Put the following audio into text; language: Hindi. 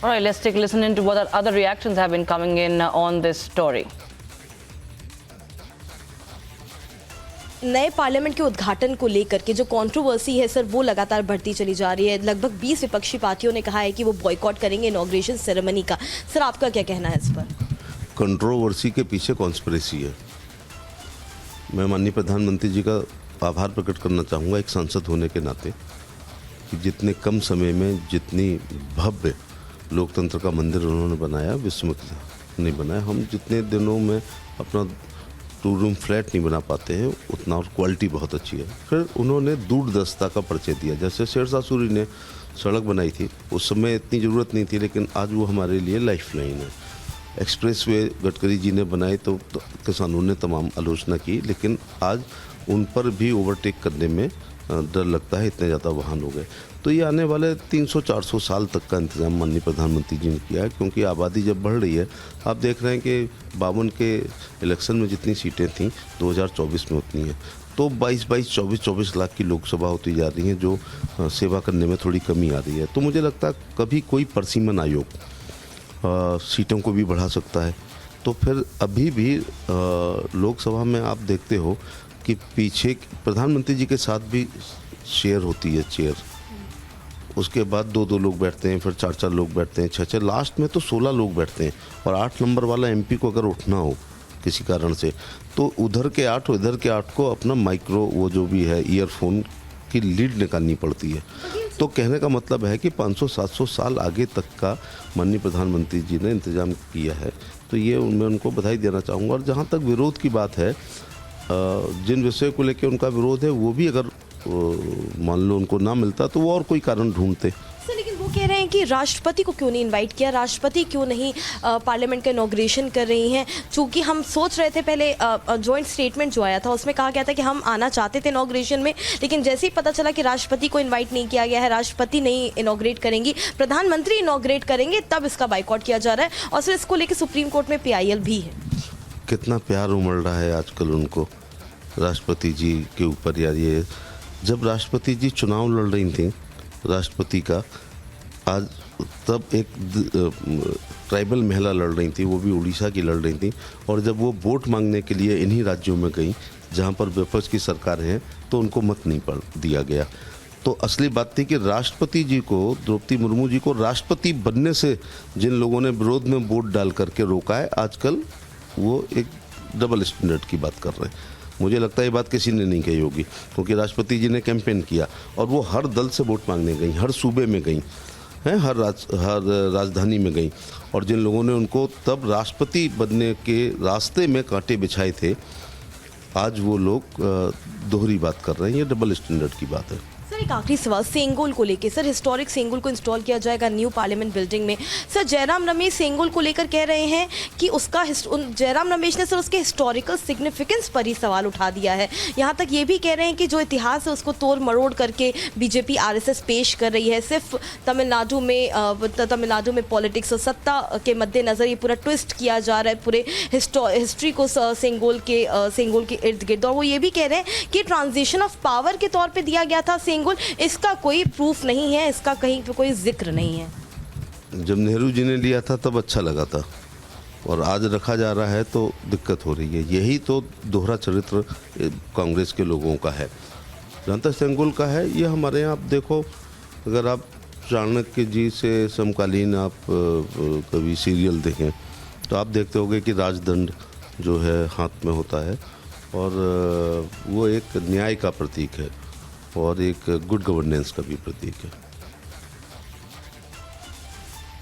All right, let's take a listen into what other reactions have been coming in on this story. नए पार्लियामेंट के उद्घाटन को लेकर के जो कंट्रोवर्सी है सर वो लगातार बढ़ती चली जा रही है। लगभग 20 विपक्षी पार्टियों ने कहा है कि वो बॉयकॉट करेंगे इनॉग्रेशन सेरेमनी का। सर आपका क्या कहना है इस पर? कंट्रोवर्सी के पीछे कॉन्स्पिरेसी है। मैं माननीय प्रधानमंत्री जी का आभार प्रकट करना चाहूँगा एक सांसद होने के नाते कि जितने कम समय में जितनी भव्य लोकतंत्र का मंदिर उन्होंने बनाया, विश्व में नहीं बनाया। हम जितने दिनों में अपना 2 रूम फ्लैट नहीं बना पाते हैं उतना, और क्वालिटी बहुत अच्छी है। फिर उन्होंने दूरदर्शिता का परिचय दिया। जैसे शेरशाह सूरी ने सड़क बनाई थी, उस समय इतनी ज़रूरत नहीं थी, लेकिन आज वो हमारे लिए लाइफ लाइन है। एक्सप्रेस वे गडकरी जी ने बनाए तो किसानों ने तमाम आलोचना की, लेकिन आज उन पर भी ओवरटेक करने में डर लगता है, इतने ज़्यादा वाहन हो गए। तो ये आने वाले 300-400 साल तक का इंतजाम माननीय प्रधानमंत्री जी ने किया है, क्योंकि आबादी जब बढ़ रही है। आप देख रहे हैं कि 52 के इलेक्शन में जितनी सीटें थीं 2024 में उतनी हैं, तो 24 लाख की लोकसभा होती जा रही है, जो सेवा करने में थोड़ी कमी आ रही है। तो मुझे लगता है कभी कोई परसीमन आयोग सीटों को भी बढ़ा सकता है। तो फिर अभी भी लोकसभा में आप देखते हो कि पीछे प्रधानमंत्री जी के साथ भी शेयर होती है, चेयर। उसके बाद 2-2 लोग बैठते हैं, फिर 4-4 लोग बैठते हैं, 6-6, लास्ट में तो 16 लोग बैठते हैं। और 8 नंबर वाला एमपी को अगर उठना हो किसी कारण से, तो उधर के 8 और इधर के 8 को अपना माइक्रो वो जो भी है ईयरफोन की लीड निकालनी पड़ती है। तो कहने का मतलब है कि 500-700 साल आगे तक का माननीय प्रधानमंत्री जी ने इंतजाम किया है। तो ये मैं उनको बधाई देना चाहूँगा। और जहाँ तक विरोध की बात है, जिन विषय को लेकर उनका विरोध है वो भी अगर मान लो उनको ना मिलता तो वो और कोई कारण ढूंढते। सर लेकिन वो कह रहे हैं कि राष्ट्रपति को क्यों नहीं इनवाइट किया, राष्ट्रपति क्यों नहीं पार्लियामेंट का इनॉग्रेशन कर रही हैं? चूँकि हम सोच रहे थे पहले जॉइंट स्टेटमेंट जो आया था उसमें कहा गया था कि हम आना चाहते थे इनॉग्रेशन में, लेकिन जैसे ही पता चला कि राष्ट्रपति को इन्वाइट नहीं किया गया है, राष्ट्रपति नहीं इनॉग्रेट करेंगी, प्रधानमंत्री इनॉग्रेट करेंगे, तब इसका बाइकआउट किया जा रहा है। और सर इसको लेकर सुप्रीम कोर्ट में PIL भी है। कितना प्यार उमड़ रहा है आजकल उनको राष्ट्रपति जी के ऊपर। यार ये जब राष्ट्रपति जी चुनाव लड़ रही थी राष्ट्रपति का, आज तब एक ट्राइबल महिला लड़ रही थी, वो भी उड़ीसा की लड़ रही थी। और जब वो वोट मांगने के लिए इन्हीं राज्यों में गई जहाँ पर विपक्ष की सरकार है, तो उनको मत नहीं पड़ दिया गया। तो असली बात थी कि राष्ट्रपति जी को, द्रौपदी मुर्मू जी को राष्ट्रपति बनने से जिन लोगों ने विरोध में वोट डाल करके रोका है, आजकल वो एक डबल स्टैंडर्ड की बात कर रहे हैं। मुझे लगता है ये बात किसी ने नहीं कही होगी, क्योंकि राष्ट्रपति जी ने कैंपेन किया और वो हर दल से वोट मांगने गई, हर सूबे में गई हैं, हर राजधानी में गई। और जिन लोगों ने उनको तब राष्ट्रपति बनने के रास्ते में कांटे बिछाए थे, आज वो लोग दोहरी बात कर रहे हैं। ये डबल स्टैंडर्ड की बात है। सर एक आखिरी सवाल सेंगोल को लेके। सर हिस्टोरिक सेंगोल को इंस्टॉल किया जाएगा न्यू पार्लियामेंट बिल्डिंग में। सर जयराम रमेश सेंगोल को लेकर कह रहे हैं कि उसका जयराम रमेश ने सर उसके हिस्टोरिकल सिग्निफिकेंस पर ही सवाल उठा दिया है। यहाँ तक ये भी कह रहे हैं कि जो इतिहास है उसको तोड़ मरोड़ करके BJP RSS पेश कर रही है। सिर्फ तमिलनाडु में पॉलिटिक्स और सत्ता के मद्देनजर ये पूरा ट्विस्ट किया जा रहा है पूरे हिस्ट्री को सेंगोल के इर्द गिर्द। और वो ये भी कह रहे हैं कि ट्रांजिशन ऑफ पावर के तौर पर दिया गया था सेंगोल, इसका कोई प्रूफ नहीं है, इसका कहीं पे कोई जिक्र नहीं है। जब नेहरू जी ने लिया था तब अच्छा लगा था, और आज रखा जा रहा है तो दिक्कत हो रही है। यही तो दोहरा चरित्र कांग्रेस के लोगों का है। जहाँ तक सेंगोल का है, ये हमारे यहाँ आप देखो, अगर आप चाणक्य जी से समकालीन आप कभी सीरियल देखें तो आप देखते होंगे कि राजदंड जो है हाथ में होता है, और वो एक न्याय का प्रतीक है और एक गुड गवर्नेंस का भी प्रतीक है।